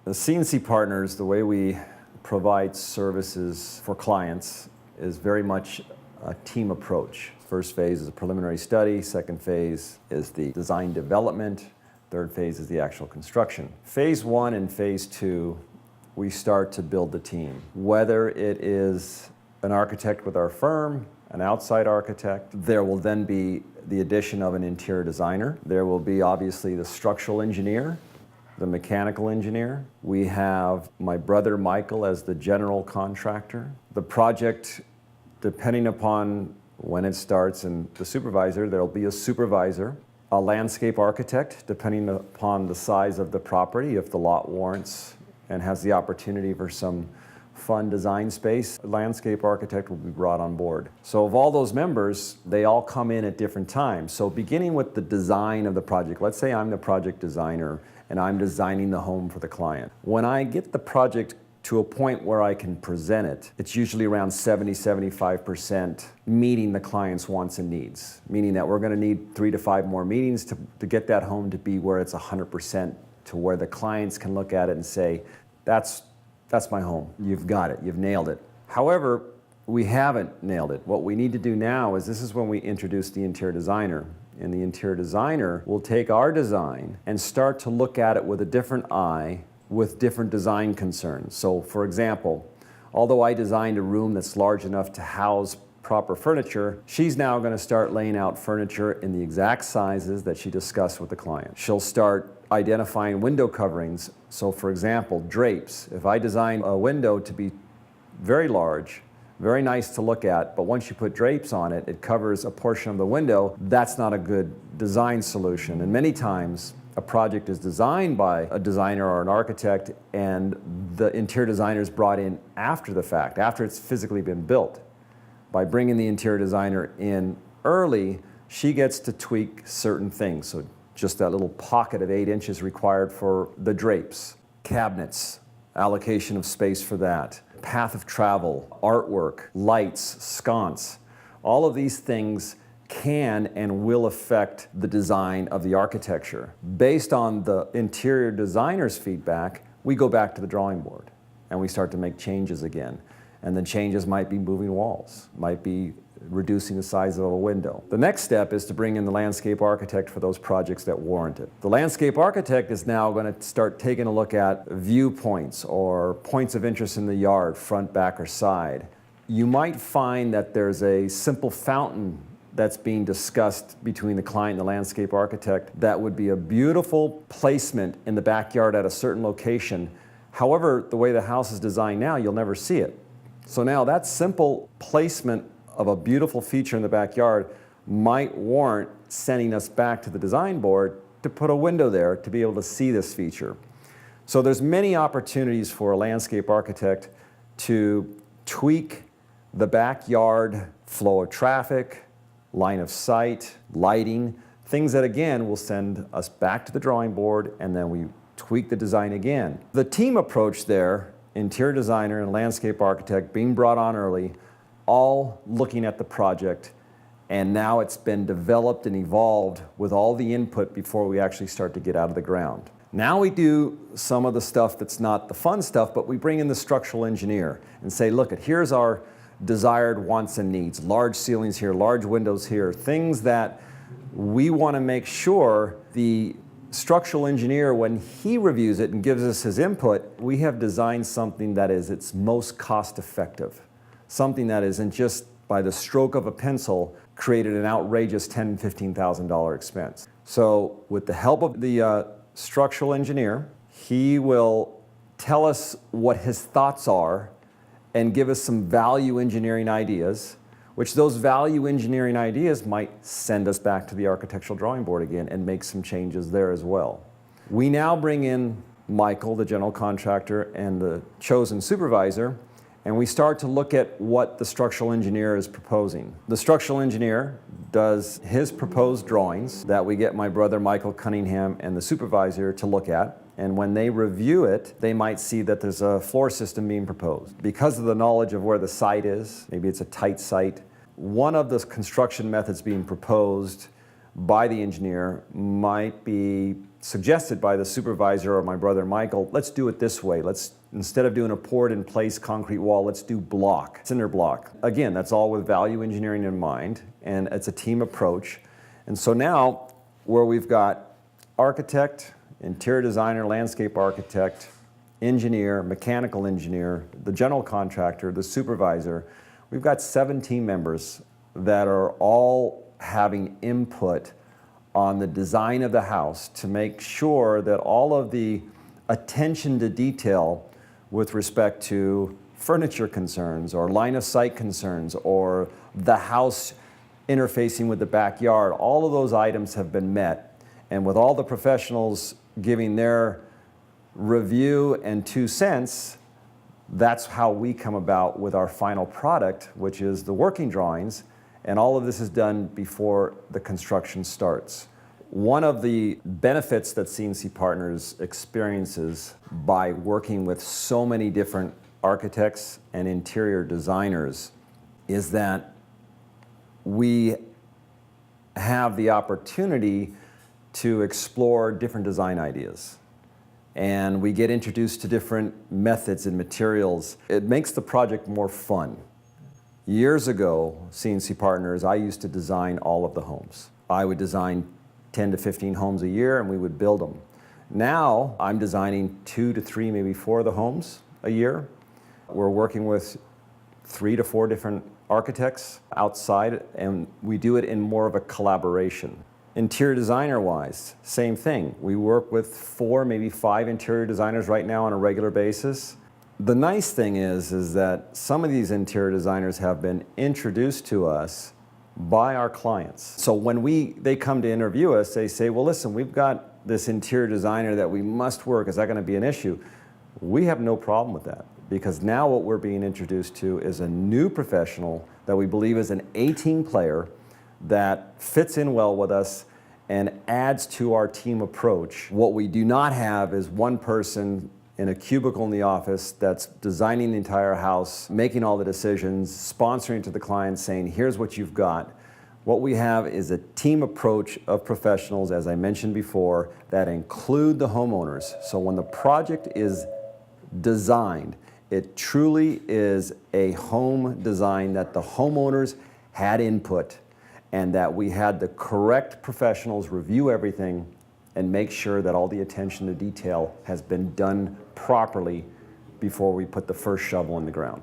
The C&C Partners, the way we provide services for clients is very much a team approach. First phase is a preliminary study, second phase is the design development, third phase is the actual construction. Phase 1 and phase 2, we start to build the team. Whether it is an architect with our firm, an outside architect, there will then be the addition of an interior designer. There will be obviously the structural engineer, the mechanical engineer. We have my brother Michael as the general contractor. The project, depending upon when it starts and the supervisor, there'll be a supervisor, a landscape architect, depending upon the size of the property, if the lot warrants and has the opportunity for some fun design space, a landscape architect will be brought on board. So of all those members, they all come in at different times. So beginning with the design of the project, let's say I'm the project designer and I'm designing the home for the client. When I get the project to a point where I can present it, it's usually around 70–75% meeting the client's wants and needs, meaning that we're going to need 3 to 5 more meetings to get that home to be where it's 100%, to where the clients can look at it and say, that's my home. You've got it. You've nailed it. However, we haven't nailed it. What we need to do now is this is when we introduce the interior designer. And the interior designer will take our design and start to look at it with a different eye, with different design concerns. So for example, although I designed a room that's large enough to house proper furniture, she's now going to start laying out furniture in the exact sizes that she discussed with the client. She'll start identifying window coverings. So for example, drapes. If I design a window to be very large, very nice to look at, but once you put drapes on it, it covers a portion of the window, that's not a good design solution. And many times, a project is designed by a designer or an architect, and the interior designer is brought in after the fact, after it's physically been built. By bringing the interior designer in early, she gets to tweak certain things. So just that little pocket of 8 inches required for the drapes, cabinets, allocation of space for that, path of travel, artwork, lights, sconce. All of these things can and will affect the design of the architecture. Based on the interior designer's feedback, we go back to the drawing board and we start to make changes again. And the changes might be moving walls, might be reducing the size of a window. The next step is to bring in the landscape architect for those projects that warrant it. The landscape architect is now going to start taking a look at viewpoints or points of interest in the yard, front, back, or side. You might find that there's a simple fountain that's being discussed between the client and the landscape architect that would be a beautiful placement in the backyard at a certain location. However, the way the house is designed now, you'll never see it. So now that simple placement of a beautiful feature in the backyard might warrant sending us back to the design board to put a window there to be able to see this feature. So there's many opportunities for a landscape architect to tweak the backyard flow of traffic, line of sight, lighting, things that again will send us back to the drawing board, and then we tweak the design again. The team approach there, interior designer and landscape architect being brought on early, all looking at the project, and now it's been developed and evolved with all the input before we actually start to get out of the ground. Now we do some of the stuff that's not the fun stuff, but we bring in the structural engineer and say, look, here's our desired wants and needs, large ceilings here, large windows here, things that we want to make sure the structural engineer, when he reviews it and gives us his input, we have designed something that is its most cost effective. Something that isn't just by the stroke of a pencil created an outrageous $10,000 and $15,000 expense. So with the help of the structural engineer, he will tell us what his thoughts are and give us some value engineering ideas, which those value engineering ideas might send us back to the architectural drawing board again and make some changes there as well. We now bring in Michael, the general contractor, and the chosen supervisor, and we start to look at what the structural engineer is proposing. The structural engineer does his proposed drawings that we get my brother Michael Cunningham and the supervisor to look at. And when they review it, they might see that there's a floor system being proposed. Because of the knowledge of where the site is, maybe it's a tight site, one of the construction methods being proposed by the engineer might be suggested by the supervisor or my brother Michael, let's do it this way. Instead of doing a poured-in-place concrete wall, let's do block, cinder block. Again, that's all with value engineering in mind, and it's a team approach. And so now, where we've got architect, interior designer, landscape architect, engineer, mechanical engineer, the general contractor, the supervisor, we've got 7 team members that are all having input on the design of the house to make sure that all of the attention to detail with respect to furniture concerns or line of sight concerns or the house interfacing with the backyard, all of those items have been met. And with all the professionals giving their review and 2 cents, that's how we come about with our final product, which is the working drawings. And all of this is done before the construction starts. One of the benefits that C&C Partners experiences by working with so many different architects and interior designers is that we have the opportunity to explore different design ideas. And we get introduced to different methods and materials. It makes the project more fun. Years ago, C&C Partners, I used to design all of the homes. I would design 10 to 15 homes a year and we would build them. Now, I'm designing 2 to 3, maybe 4 of the homes a year. We're working with 3 to 4 different architects outside, and we do it in more of a collaboration. Interior designer-wise, same thing. We work with 4, maybe 5 interior designers right now on a regular basis. The nice thing is that some of these interior designers have been introduced to us by our clients. So when they come to interview us, they say, well, listen, we've got this interior designer that we must work. Is that going to be an issue? We have no problem with that, because now what we're being introduced to is a new professional that we believe is an A-team player that fits in well with us and adds to our team approach. What we do not have is one person in a cubicle in the office that's designing the entire house, making all the decisions, sponsoring to the client, saying, here's what you've got. What we have is a team approach of professionals, as I mentioned before, that include the homeowners. So when the project is designed, it truly is a home design that the homeowners had input, and that we had the correct professionals review everything and make sure that all the attention to detail has been done properly before we put the first shovel in the ground.